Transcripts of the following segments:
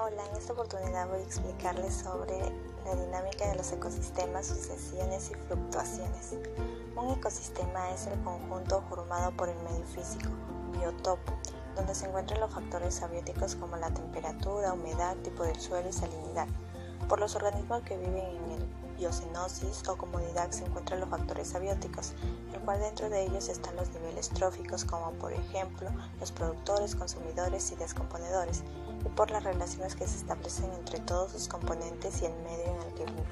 Hola, en esta oportunidad voy a explicarles sobre la dinámica de los ecosistemas, sucesiones y fluctuaciones. Un ecosistema es el conjunto formado por el medio físico, biotopo, donde se encuentran los factores abióticos como la temperatura, humedad, tipo del suelo y salinidad. Por los organismos que viven en el biocenosis o comunidad se encuentran los factores abióticos, el cual dentro de ellos están los niveles tróficos como por ejemplo los productores, consumidores y descomponedores, y por las relaciones que se establecen entre todos sus componentes y el medio en el que viven.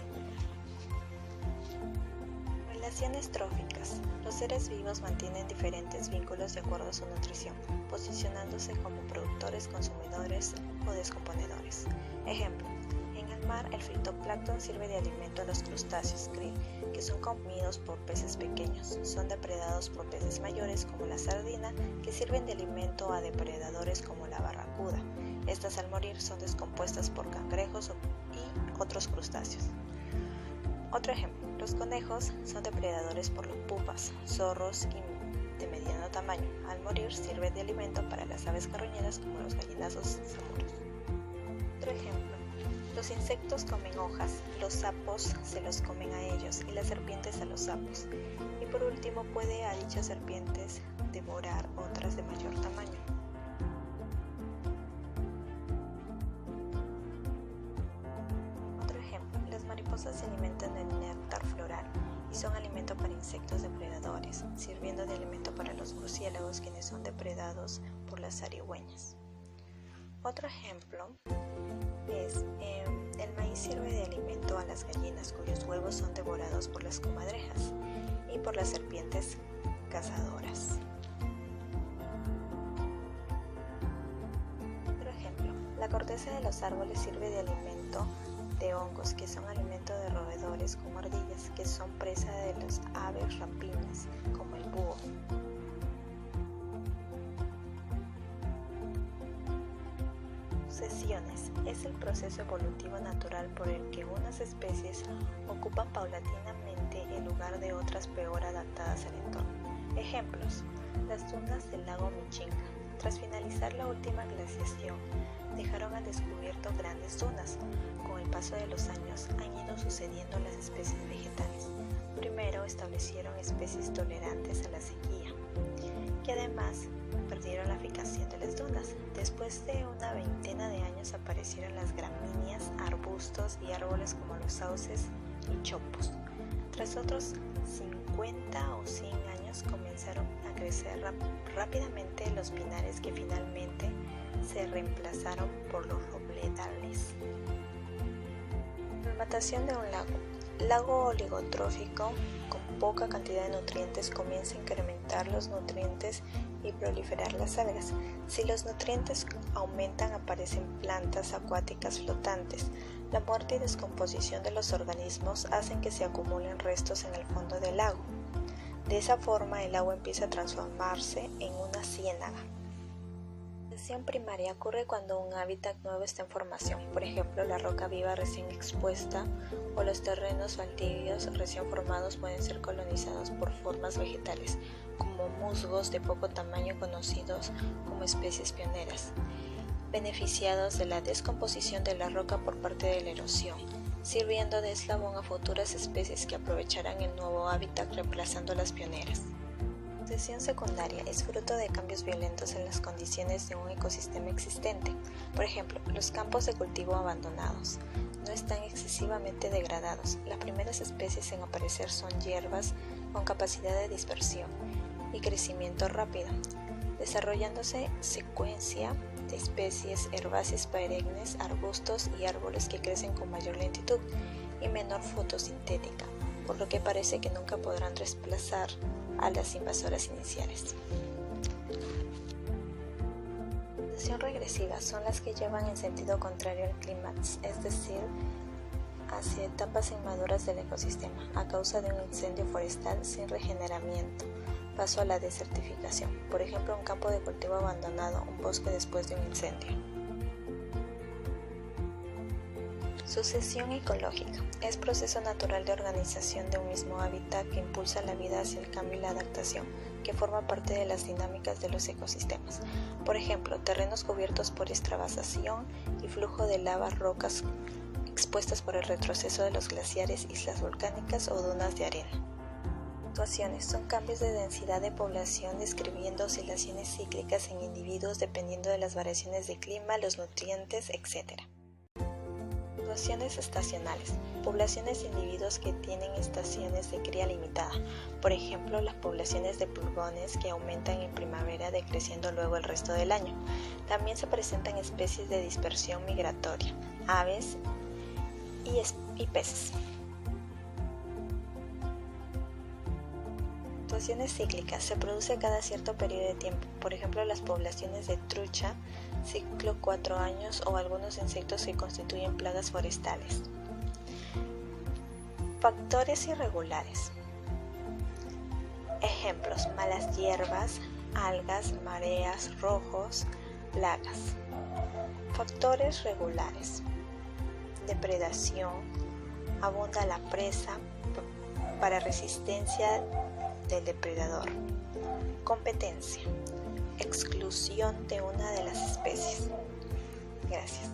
Relaciones tróficas. Los seres vivos mantienen diferentes vínculos de acuerdo a su nutrición, posicionándose como productores, consumidores o descomponedores. Ejemplo: en el mar, el fitoplancton sirve de alimento a los crustáceos krill, que son comidos por peces pequeños. Son depredados por peces mayores como la sardina, que sirven de alimento a depredadores como la barracuda. Estas al morir son descompuestas por cangrejos y otros crustáceos. Otro ejemplo: los conejos son depredadores por los pupas, zorros y de mediano tamaño. Al morir sirven de alimento para las aves carroñeras como los gallinazos zamuros. Otro ejemplo: los insectos comen hojas, los sapos se los comen a ellos y las serpientes a los sapos. Y por último, puede a dichas serpientes devorar otras de mayor tamaño. Otro ejemplo: las mariposas se alimentan del néctar floral y son alimento para insectos depredadores, sirviendo de alimento para los murciélagos, quienes son depredados por las zarigüeñas. Otro ejemplo es el maíz sirve de alimento a las gallinas, cuyos huevos son devorados por las comadrejas y por las serpientes cazadoras. Otro ejemplo: la corteza de los árboles sirve de alimento de hongos, que son alimento de roedores como ardillas, que son presa de las aves rapiñas como el búho. Sucesiones es el proceso evolutivo natural por el que unas especies ocupan paulatinamente el lugar de otras peor adaptadas al entorno. Ejemplos: las dunas del lago Michinca. Tras finalizar la última glaciación, dejaron al descubierto grandes dunas. Con el paso de los años han ido sucediendo las especies vegetales. Primero establecieron especies tolerantes a la sequía, que además perdieron la fijación de las dunas. Después de una veintena de años aparecieron las gramíneas, arbustos y árboles como los sauces y chopos. Tras otros 50 o 100 años comenzaron a crecer rápidamente los pinares, que finalmente se reemplazaron por los robledales. Formatación de un lago oligotrófico con poca cantidad de nutrientes comienza a incrementar los nutrientes y proliferar las algas. Si los nutrientes aumentan, aparecen plantas acuáticas flotantes. La muerte y descomposición de los organismos hacen que se acumulen restos en el fondo del lago. De esa forma, el agua empieza a transformarse en una ciénaga. La sucesión primaria ocurre cuando un hábitat nuevo está en formación, por ejemplo, la roca viva recién expuesta o los terrenos baldíos recién formados pueden ser colonizados por formas vegetales, como musgos de poco tamaño conocidos como especies pioneras, beneficiados de la descomposición de la roca por parte de la erosión, sirviendo de eslabón a futuras especies que aprovecharán el nuevo hábitat reemplazando las pioneras. La sucesión secundaria es fruto de cambios violentos en las condiciones de un ecosistema existente. Por ejemplo, los campos de cultivo abandonados no están excesivamente degradados. Las primeras especies en aparecer son hierbas con capacidad de dispersión y crecimiento rápido, desarrollándose secuencia de especies herbáceas perennes, arbustos y árboles que crecen con mayor lentitud y menor fotosintética, por lo que parece que nunca podrán desplazar a las invasoras iniciales. La sucesión regresiva son las que llevan en sentido contrario al clímax, es decir, hacia etapas inmaduras del ecosistema, a causa de un incendio forestal sin regeneramiento. Paso a la desertificación, por ejemplo, un campo de cultivo abandonado, un bosque después de un incendio. Sucesión ecológica es proceso natural de organización de un mismo hábitat que impulsa la vida hacia el cambio y la adaptación. que forma parte de las dinámicas de los ecosistemas. Por ejemplo, terrenos cubiertos por extravasación y flujo de lava, rocas expuestas por el retroceso de los glaciares, islas volcánicas o dunas de arena. Fluctuaciones son cambios de densidad de población describiendo oscilaciones cíclicas en individuos dependiendo de las variaciones de clima, los nutrientes, etc. Fluctuaciones estacionales. Poblaciones de individuos que tienen estaciones de cría limitada. Por ejemplo, las poblaciones de pulgones que aumentan en primavera decreciendo luego el resto del año. También se presentan especies de dispersión migratoria, aves y peces. Fluctuaciones cíclicas se produce cada cierto periodo de tiempo, por ejemplo las poblaciones de trucha, ciclo 4 años o algunos insectos que constituyen plagas forestales. Factores irregulares. Ejemplos: malas hierbas, algas, mareas, rojos, plagas. Factores regulares. Depredación, abunda la presa para resistencia del depredador. Competencia, exclusión de una de las especies. Gracias.